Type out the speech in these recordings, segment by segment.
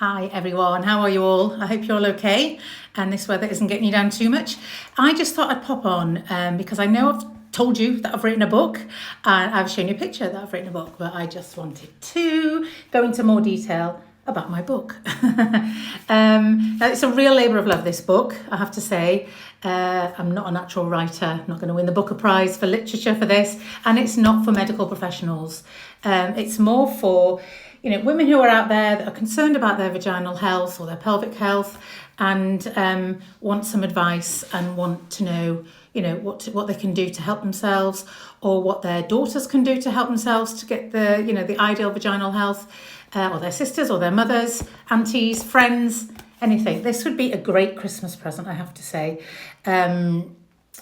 Hi everyone, how are you all? I hope you're all okay and this weather isn't getting you down too much. I just thought I'd pop on because I know I've told you that I've written a book and I've shown you a picture that I've written a book, but I just wanted to go into more detail about my book. It's a real labour of love, this book, I have to say. I'm not a natural writer, I'm not going to win the Booker Prize for literature for this, and it's not for medical professionals. It's more for women who are out there that are concerned about their vaginal health or their pelvic health and want some advice and want to know, what they can do to help themselves or what their daughters can do to help themselves to get the ideal vaginal health, or their sisters or their mothers, aunties, friends, anything. This would be a great Christmas present, I have to say.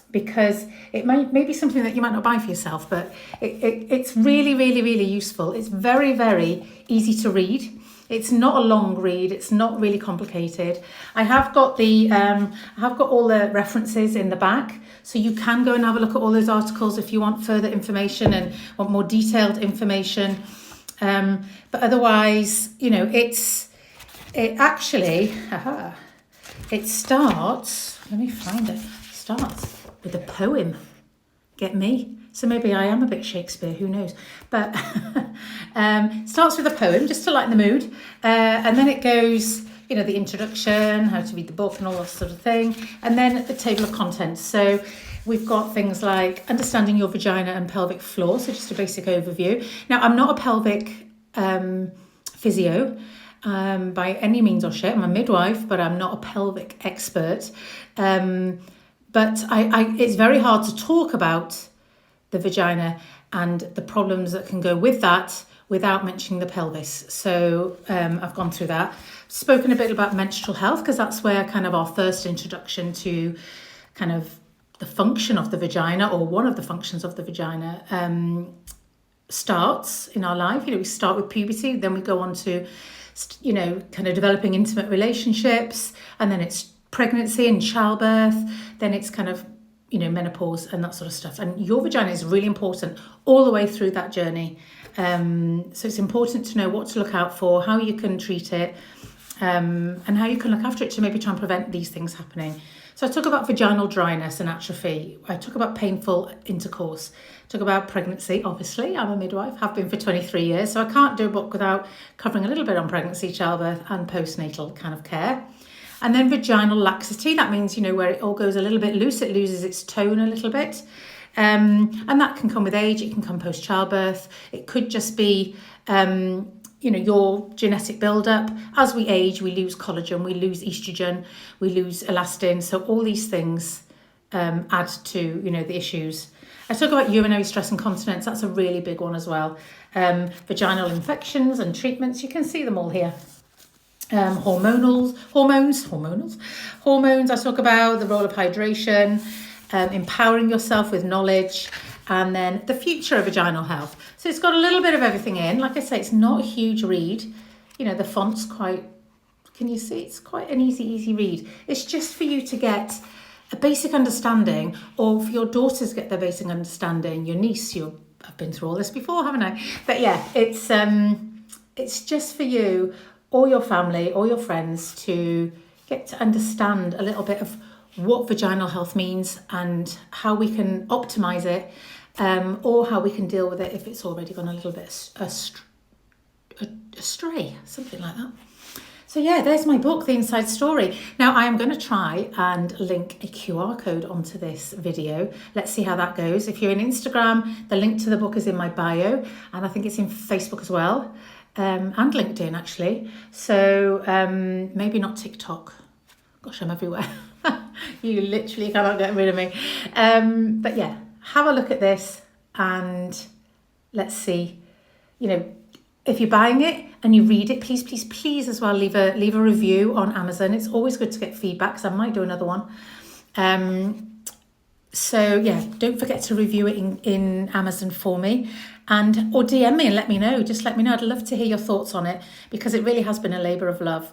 Because it may be something that you might not buy for yourself, but it's really, really, really useful. It's very, very easy to read. It's not a long read. It's not really complicated. I have got all the references in the back, so you can go and have a look at all those articles if you want further information and want more detailed information. But otherwise, it starts. Let me find it. Starts with a poem. Get me? So maybe I am a bit Shakespeare, who knows? But starts with a poem, just to lighten the mood. And then it goes, the introduction, how to read the book and all that sort of thing. And then the table of contents. So we've got things like understanding your vagina and pelvic floor. So just a basic overview. Now, I'm not a pelvic physio by any means or shape. I'm a midwife, but I'm not a pelvic expert. But it's very hard to talk about the vagina and the problems that can go with that without mentioning the pelvis. So I've gone through that. Spoken a bit about menstrual health, because that's where kind of our first introduction to kind of the function of the vagina, or one of the functions of the vagina, starts in our life. We start with puberty, then we go on to, kind of developing intimate relationships, and then it's pregnancy and childbirth, then it's kind of, menopause and that sort of stuff. And your vagina is really important all the way through that journey. So it's important to know what to look out for, how you can treat it, and how you can look after it to maybe try and prevent these things happening. So I talk about vaginal dryness and atrophy. I talk about painful intercourse. I talk about pregnancy, obviously. I'm a midwife, have been for 23 years, so I can't do a book without covering a little bit on pregnancy, childbirth and postnatal kind of care. And then vaginal laxity, that means, where it all goes a little bit loose, it loses its tone a little bit. And that can come with age, it can come post-childbirth. It could just be, your genetic build-up. As we age, we lose collagen, we lose estrogen, we lose elastin. So all these things add to, the issues. I talk about urinary stress incontinence. That's a really big one as well. Vaginal infections and treatments. You can see them all here. Hormones. I talk about the role of hydration, empowering yourself with knowledge, and then the future of vaginal health. So it's got a little bit of everything in. Like I say, it's not a huge read. The font's quite, can you see? It's quite an easy read. It's just for you to get a basic understanding, or for your daughters to get their basic understanding, your niece, I've been through all this before, haven't I? But yeah, it's just for you, or your family, or your friends, to get to understand a little bit of what vaginal health means and how we can optimise it, or how we can deal with it if it's already gone a little bit astray, something like that. So yeah, there's my book, The Inside Story. Now I am going to try and link a QR code onto this video. Let's see how that goes. If you're on Instagram, the link to the book is in my bio, and I think it's in Facebook as well. And LinkedIn, actually. So maybe not TikTok. Gosh, I'm everywhere. You literally cannot get rid of me. But yeah, have a look at this and let's see. If you're buying it and you read it, please as well leave a review on Amazon. It's always good to get feedback, because I might do another one. So yeah, don't forget to review it in Amazon for me, or DM me and let me know. Just let me know. I'd love to hear your thoughts on it, because it really has been a labour of love.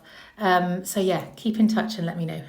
So yeah, keep in touch and let me know.